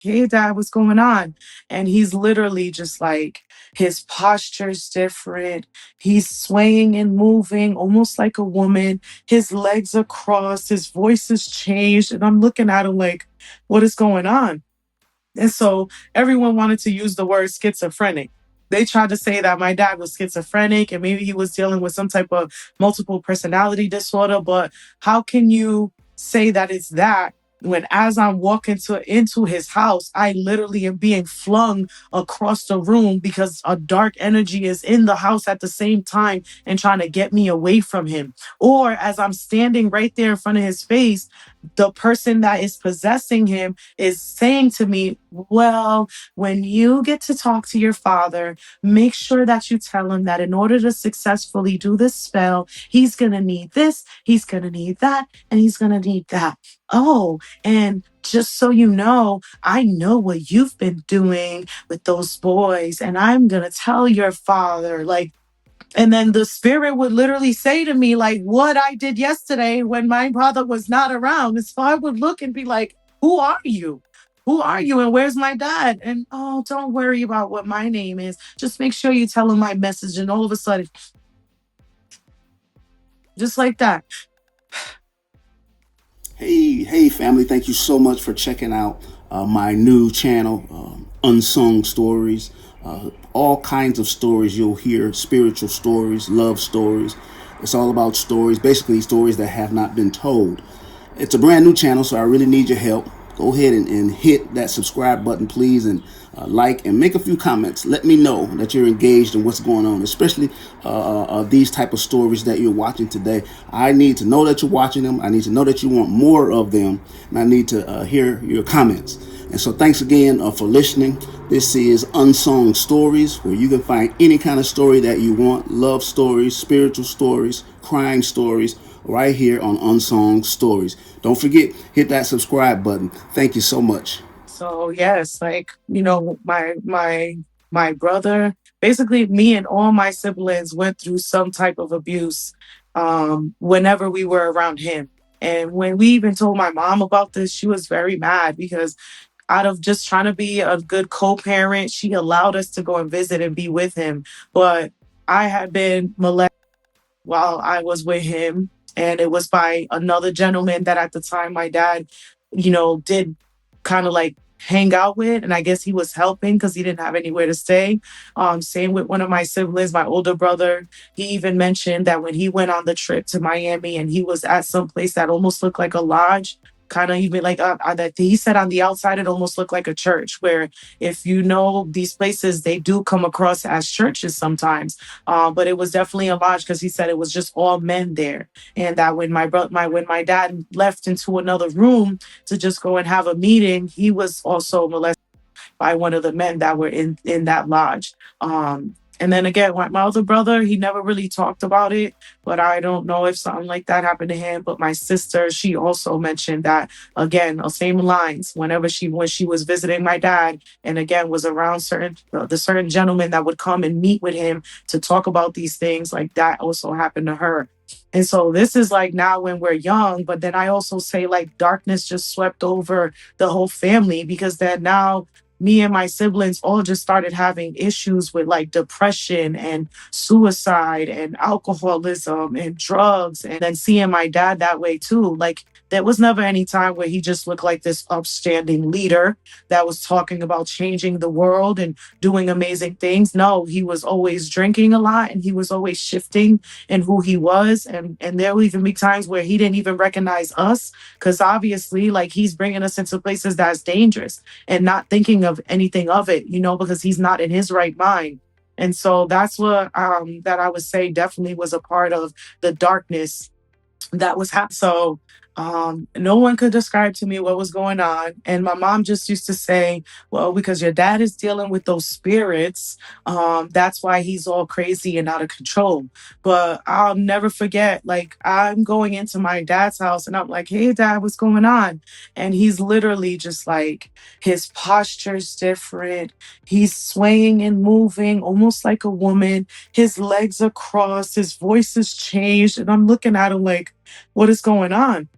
hey, dad, what's going on? And he's literally just like, his posture's different. He's swaying and moving almost like a woman. His legs are crossed. His voice has changed. And I'm looking at him like, what is going on? And so everyone wanted to use the word schizophrenic. They tried to say that my dad was schizophrenic and maybe he was dealing with some type of multiple personality disorder. But how can you say that it's that when as I'm walking into his house, I literally am being flung across the room because a dark energy is in the house at the same time and trying to get me away from him. Or as I'm standing right there in front of his face, the person that is possessing him is saying to me, well, when you get to talk to your father, make sure that you tell him that in order to successfully do this spell, he's going to need this, he's going to need that, and he's going to need that. Oh, and just so you know, I know what you've been doing with those boys, and I'm going to tell your father, like, and then the spirit would literally say to me, like, what I did yesterday when my brother was not around. And so I would look and be like, who are you? Who are you? And where's my dad? And oh, don't worry about what my name is. Just make sure you tell him my message. And all of a sudden, just like that. Hey, family! Thank you so much for checking out my new channel, Unsung Stories. All kinds of stories you'll hear: spiritual stories, love stories. It's all about stories, basically stories that have not been told. It's a brand new channel, so I really need your help. Go ahead and hit that subscribe button, please, and like and make a few comments. Let me know that you're engaged in what's going on, especially these type of stories that you're watching today. I need to know that you're watching them. I need to know that you want more of them, and I need to hear your comments. And so thanks again for listening. This is Unsung Stories, where you can find any kind of story that you want: love stories, spiritual stories, crime stories, right here on Unsung Stories. Don't forget, hit that subscribe button. Thank you so much. So yes, like, my brother, basically me and all my siblings went through some type of abuse whenever we were around him. And when we even told my mom about this, she was very mad because out of just trying to be a good co-parent, she allowed us to go and visit and be with him. But I had been molested while I was with him, and it was by another gentleman that at the time my dad, did kind of like hang out with, and I guess he was helping because he didn't have anywhere to stay. Same with one of my siblings, my older brother. He even mentioned that when he went on the trip to Miami and he was at some place that almost looked like a lodge, kind of even like that he said on the outside it almost looked like a church. Where if you know these places, they do come across as churches sometimes, but it was definitely a lodge because he said it was just all men there, and that when when my dad left into another room to just go and have a meeting, he was also molested by one of the men that were in that lodge. And then again, my other brother, he never really talked about it, but I don't know if something like that happened to him. But my sister, she also mentioned that again, the same lines. Whenever when she was visiting my dad, and again was around the certain gentlemen that would come and meet with him to talk about these things, like that also happened to her. And so this is like now when we're young, but then I also say like darkness just swept over the whole family because then now me and my siblings all just started having issues with like depression and suicide and alcoholism and drugs. And then seeing my dad that way too. Like there was never any time where he just looked like this upstanding leader that was talking about changing the world and doing amazing things. No, he was always drinking a lot and he was always shifting in who he was. And there will even be times where he didn't even recognize us because obviously like he's bringing us into places that's dangerous and not thinking of anything of it, because he's not in his right mind. And so that's what that I would say definitely was a part of the darkness that was happening. So no one could describe to me what was going on. And my mom just used to say, well, because your dad is dealing with those spirits, that's why he's all crazy and out of control. But I'll never forget, like, I'm going into my dad's house and I'm like, hey, dad, what's going on? And he's literally just like, his posture's different. He's swaying and moving almost like a woman. His legs are crossed. His voice has changed. And I'm looking at him like, what is going on?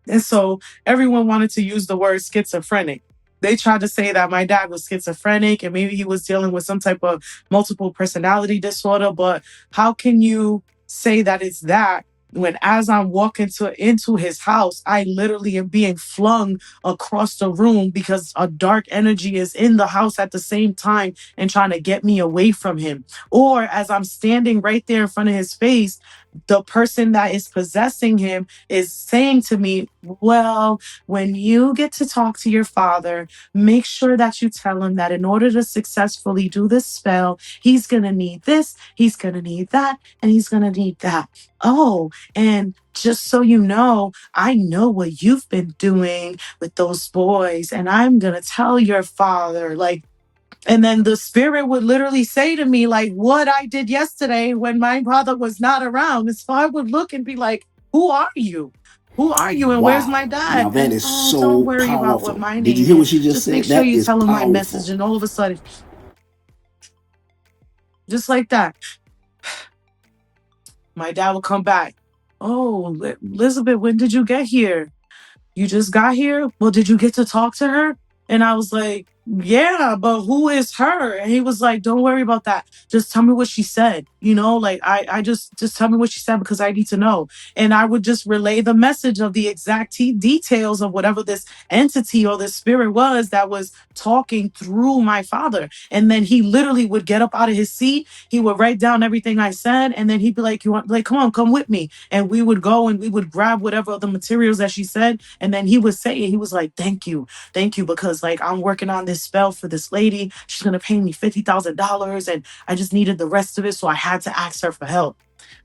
And so everyone wanted to use the word schizophrenic. They tried to say that my dad was schizophrenic and maybe he was dealing with some type of multiple personality disorder. But how can you say that it's that when as I'm walking into his house, I literally am being flung across the room because a dark energy is in the house at the same time and trying to get me away from him. Or as I'm standing right there in front of his face, the person that is possessing him is saying to me, well, when you get to talk to your father, make sure that you tell him that in order to successfully do this spell, he's going to need this, he's going to need that, and he's going to need that. Oh, and just so you know, I know what you've been doing with those boys, and I'm going to tell your father. Like, and then the spirit would literally say to me, like, what I did yesterday when my father was not around. And so I would look and be like, who are you? Who are you? And where's my Wow. Now dad? that And is oh, don't so worry about what powerful. my Did you name hear what is. she just Just make said? sure That you is tell him my powerful. message. And all of a sudden, just like that, my dad would come back. Oh, Elizabeth, when did you get here? You just got here? Well, did you get to talk to her? And I was like, yeah, but who is her? And he was like, don't worry about that. Just tell me what she said. Like I just tell me what she said because I need to know. And I would just relay the message of the exact details of whatever this entity or this spirit was that was talking through my father. And then he literally would get up out of his seat. He would write down everything I said. And then he'd be like, you want, like, come on, come with me. And we would go and we would grab whatever of the materials that she said. And then he would say it. He was like, thank you, because like I'm working on this spell for this lady. She's gonna pay me $50,000, and I just needed the rest of it, so I had to ask her for help.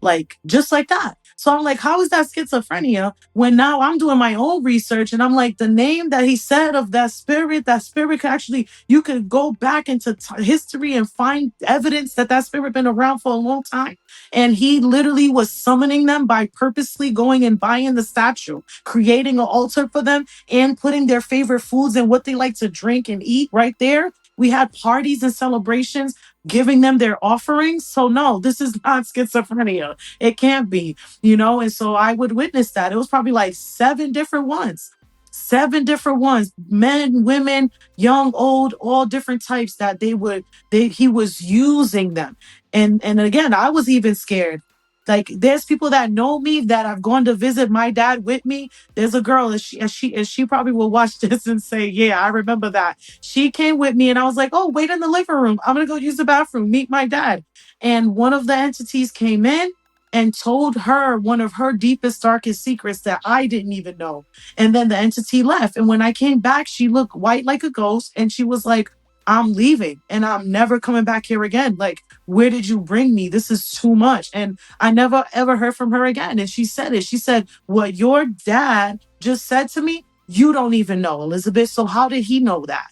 Like just like that. So I'm like, how is that schizophrenia when now I'm doing my own research and I'm like, the name that he said of that spirit could actually, you could go back into history and find evidence that that spirit been around for a long time. And he literally was summoning them by purposely going and buying the statue, creating an altar for them, and putting their favorite foods and what they like to drink and eat right there. We had parties and celebrations, giving them their offerings. So no, this is not schizophrenia. It can't be. And so I would witness that. It was probably like seven different ones. Seven different ones, men, women, young, old, all different types that he was using them. And again, I was even scared. Like there's people that know me that have gone to visit my dad with me. There's a girl, and she probably will watch this and say, yeah, I remember that. She came with me and I was like, oh, wait in the living room. I'm gonna go use the bathroom, meet my dad. And one of the entities came in and told her one of her deepest, darkest secrets that I didn't even know. And then the entity left. And when I came back, she looked white like a ghost and she was like, I'm leaving and I'm never coming back here again. Like, where did you bring me? This is too much. And I never ever heard from her again. And she said it. She said, what your dad just said to me, you don't even know, Elizabeth. So how did he know that?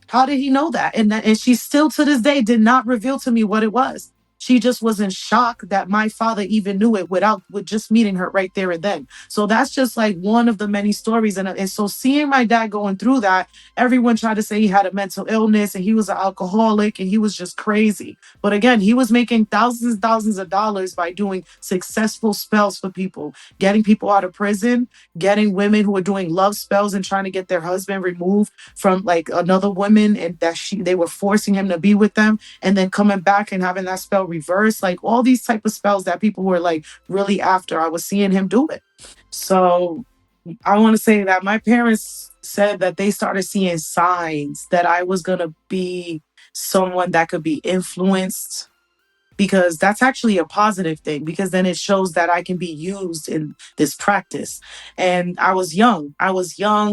How did he know that? And she still to this day did not reveal to me what it was. She just was in shock that my father even knew it with just meeting her right there and then. So that's just like one of the many stories. And so seeing my dad going through that, everyone tried to say he had a mental illness and he was an alcoholic and he was just crazy. But again, he was making thousands of dollars by doing successful spells for people, getting people out of prison, getting women who were doing love spells and trying to get their husband removed from like another woman, and that they were forcing him to be with them, and then coming back and having that spell reversed. Like all these type of spells that people were like really after, I was seeing him do it. So I want to say that my parents said that they started seeing signs that I was going to be someone that could be influenced, because that's actually a positive thing, because then it shows that I can be used in this practice. And I was young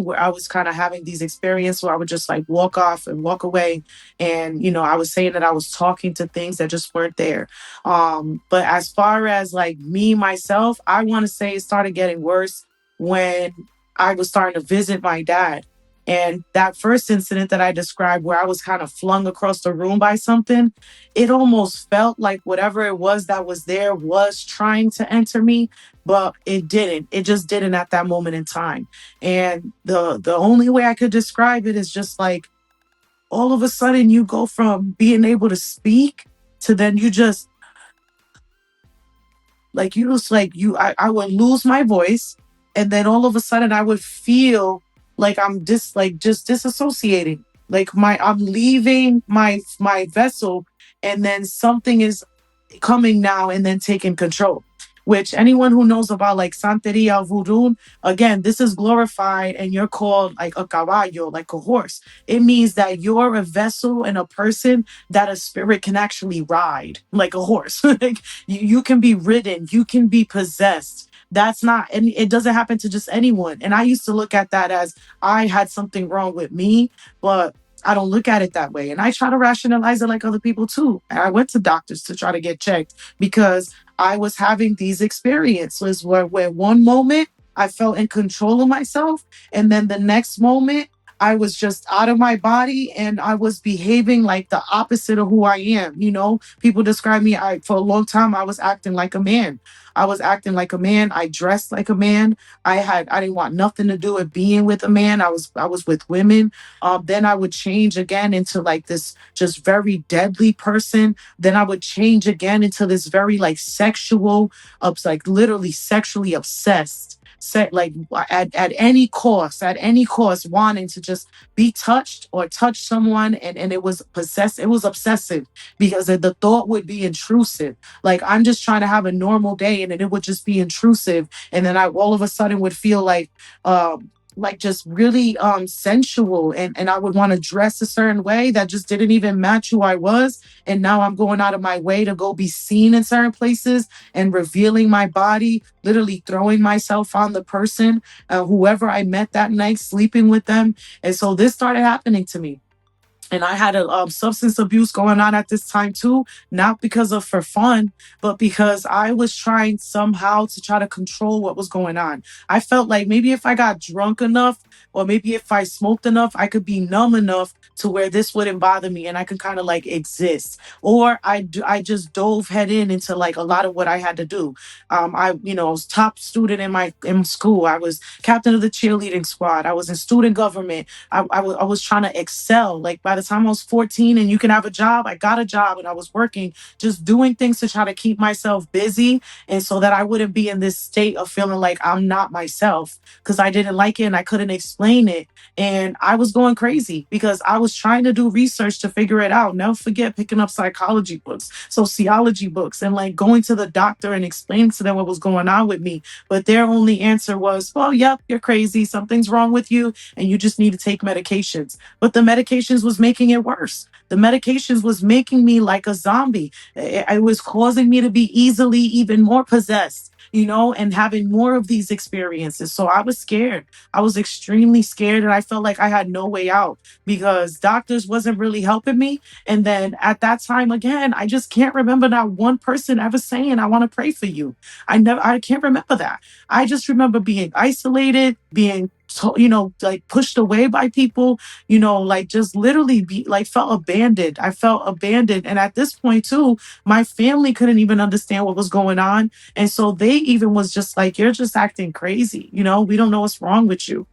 where I was kind of having these experiences where I would just like walk off and walk away. And I was saying that I was talking to things that just weren't there. But as far as like me myself, I want to say it started getting worse when I was starting to visit my dad. And that first incident that I described, where I was kind of flung across the room by something, it almost felt like whatever it was that was there was trying to enter me, but it didn't. It just didn't at that moment in time. And the only way I could describe it is just like all of a sudden you go from being able to speak to then you just like you just like you I would lose my voice, and then all of a sudden I would feel like I'm just disassociating. Like I'm leaving my vessel, and then something is coming now and then taking control. Which anyone who knows about like Santeria Voodoo, again, this is glorified and you're called like a caballo, like a horse. It means that you're a vessel and a person that a spirit can actually ride, like a horse. Like you can be ridden, you can be possessed. That's not, and it doesn't happen to just anyone. And I used to look at that as I had something wrong with me, but I don't look at it that way. And I try to rationalize it like other people too. And I went to doctors to try to get checked because I was having these experiences where one moment I felt in control of myself. And then the next moment I was just out of my body and I was behaving like the opposite of who I am. You know, people describe me, for a long time, I was acting like a man. I was acting like a man. I dressed like a man. I didn't want nothing to do with being with a man. I was with women. Then I would change again into like this just very deadly person. Then I would change again into this very like sexual, like literally sexually obsessed. Like at any cost, wanting to just be touched or touch someone, and it was it was obsessive because the thought would be intrusive. Like I'm just trying to have a normal day, and then it would just be intrusive, and then I all of a sudden would feel like just really sensual, and I would want to dress a certain way that just didn't even match who I was. And now I'm going out of my way to go be seen in certain places and revealing my body, literally throwing myself on the person, whoever I met that night, sleeping with them. And so this started happening to me, and I had a substance abuse going on at this time too, not because of for fun, but because I was trying somehow to try to control what was going on. I felt like maybe if I got drunk enough, or maybe if I smoked enough, I could be numb enough to where this wouldn't bother me and I could kind of like exist. Or I just dove head into like a lot of what I had to do. I was top student in school. I was captain of the cheerleading squad. I was in student government. I was trying to excel. Like by the time I was 14 and you can have a job, I got a job and I was working, just doing things to try to keep myself busy. And so that I wouldn't be in this state of feeling like I'm not myself because I didn't like it and I couldn't explain it. And I was going crazy because I was trying to do research to figure it out. Never forget picking up psychology books, sociology books, and like going to the doctor and explaining to them what was going on with me. But their only answer was, well, yep, you're crazy. Something's wrong with you and you just need to take medications. But the medications was making it worse. The medications was making me like a zombie. It was causing me to be easily even more possessed, and having more of these experiences. So I was scared. I was extremely scared, and I felt like I had no way out because doctors wasn't really helping me. And then at that time again, I just can't remember not one person ever saying, I want to pray for you. I can't remember that. I just remember being isolated, being like pushed away by people, like just literally be like felt abandoned. I felt abandoned. And at this point too, my family couldn't even understand what was going on. And so they even was just like, you're just acting crazy. We don't know what's wrong with you.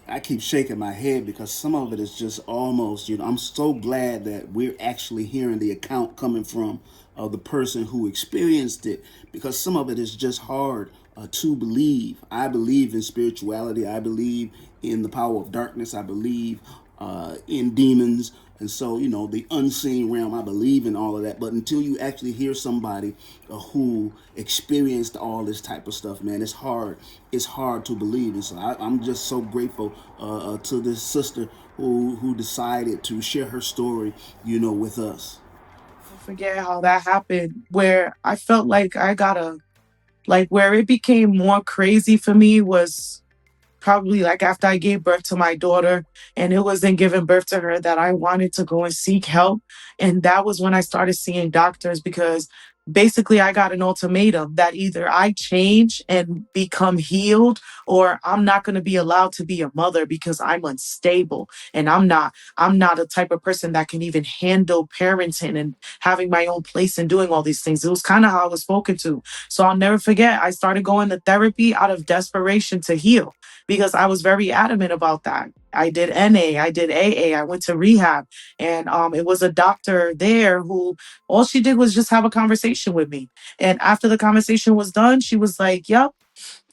I keep shaking my head because some of it is just almost, I'm so glad that we're actually hearing the account coming from the person who experienced it, because some of it is just hard to believe. I believe in spirituality. I believe in the power of darkness. I believe in demons. And so, the unseen realm, I believe in all of that. But until you actually hear somebody who experienced all this type of stuff, man, it's hard. It's hard to believe. And so I'm just so grateful to this sister who decided to share her story, with us. I forget how that happened, where I felt like I gotta, like, where it became more crazy for me was probably like after I gave birth to my daughter, and it was in giving birth to her that I wanted to go and seek help. And that was when I started seeing doctors because basically I got an ultimatum that either I change and become healed, or I'm not going to be allowed to be a mother because I'm unstable and I'm not a type of person that can even handle parenting and having my own place and doing all these things. It was kind of how I was spoken to. So I'll never forget, I started going to therapy out of desperation to heal because I was very adamant about that. I did NA, I did AA, I went to rehab, and it was a doctor there who all she did was just have a conversation with me. And after the conversation was done, she was like, "Yep."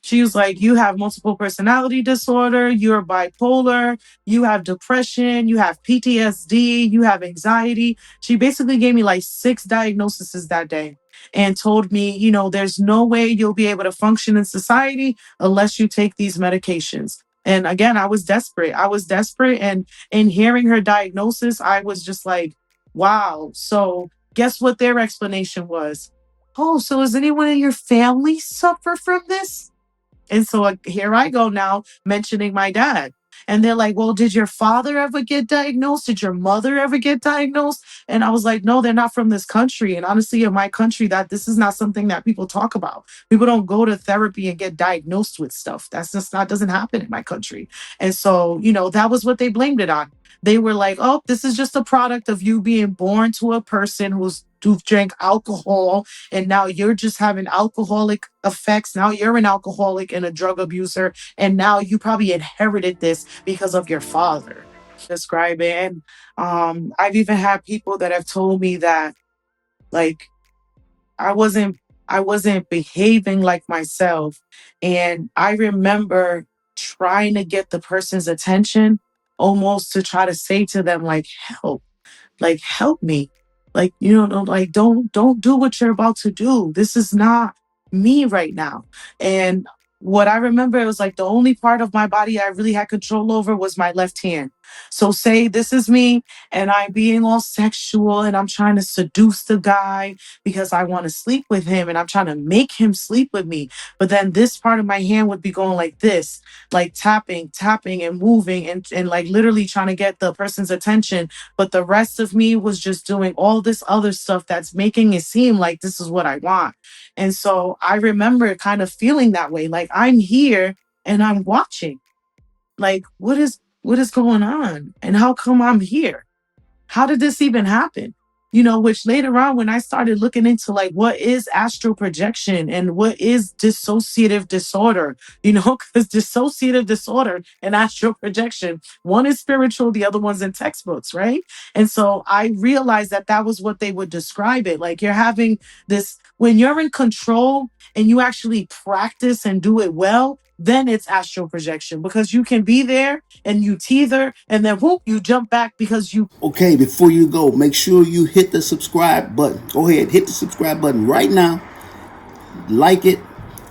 She was like, you have multiple personality disorder, you're bipolar, you have depression, you have PTSD, you have anxiety. She basically gave me like 6 diagnoses that day and told me, there's no way you'll be able to function in society unless you take these medications. And again, I was desperate. I was desperate. And in hearing her diagnosis, I was just like, wow. So guess what their explanation was? Oh, so does anyone in your family suffer from this? And so here I go now mentioning my dad. And they're like, well, did your father ever get diagnosed? Did your mother ever get diagnosed? And I was like, no, they're not from this country. And honestly, in my country, that this is not something that people talk about. People don't go to therapy and get diagnosed with stuff. That's just not doesn't happen in my country. And so, that was what they blamed it on. They were like, oh, this is just a product of you being born to a person who drank alcohol and now you're just having alcoholic effects. Now you're an alcoholic and a drug abuser, and now you probably inherited this because of your father. Describe it. And I've even had people that have told me that like I wasn't I wasn't behaving like myself. And I remember trying to get the person's attention almost to try to say to them, like, help me, like, like, don't do what you're about to do. This is not me right now. And what I remember, it was like the only part of my body I really had control over was my left hand. So say this is me and I'm being all sexual and I'm trying to seduce the guy because I want to sleep with him and I'm trying to make him sleep with me. But then this part of my hand would be going like this, like tapping and moving and like literally trying to get the person's attention, but the rest of me was just doing all this other stuff that's making it seem like this is what I want. And so I remember kind of feeling that way. Like I'm here and I'm watching. Like what is going on? And how come I'm here? How did this even happen? Which later on, when I started looking into like what is astral projection and what is dissociative disorder, because dissociative disorder and astral projection, one is spiritual, the other one's in textbooks, right? And so I realized that that was what they would describe it. Like you're having this, when you're in control and you actually practice and do it well, then it's astral projection because you can be there and you teeter and then whoop, you jump back because you. Okay, before you go, make sure you hit the subscribe button. Go ahead, hit the subscribe button right now, like it,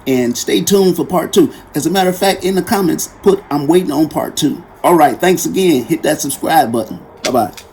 and stay tuned for part two. As a matter of fact, in the comments, put I'm waiting on part two. All right, thanks again. Hit that subscribe button. Bye bye.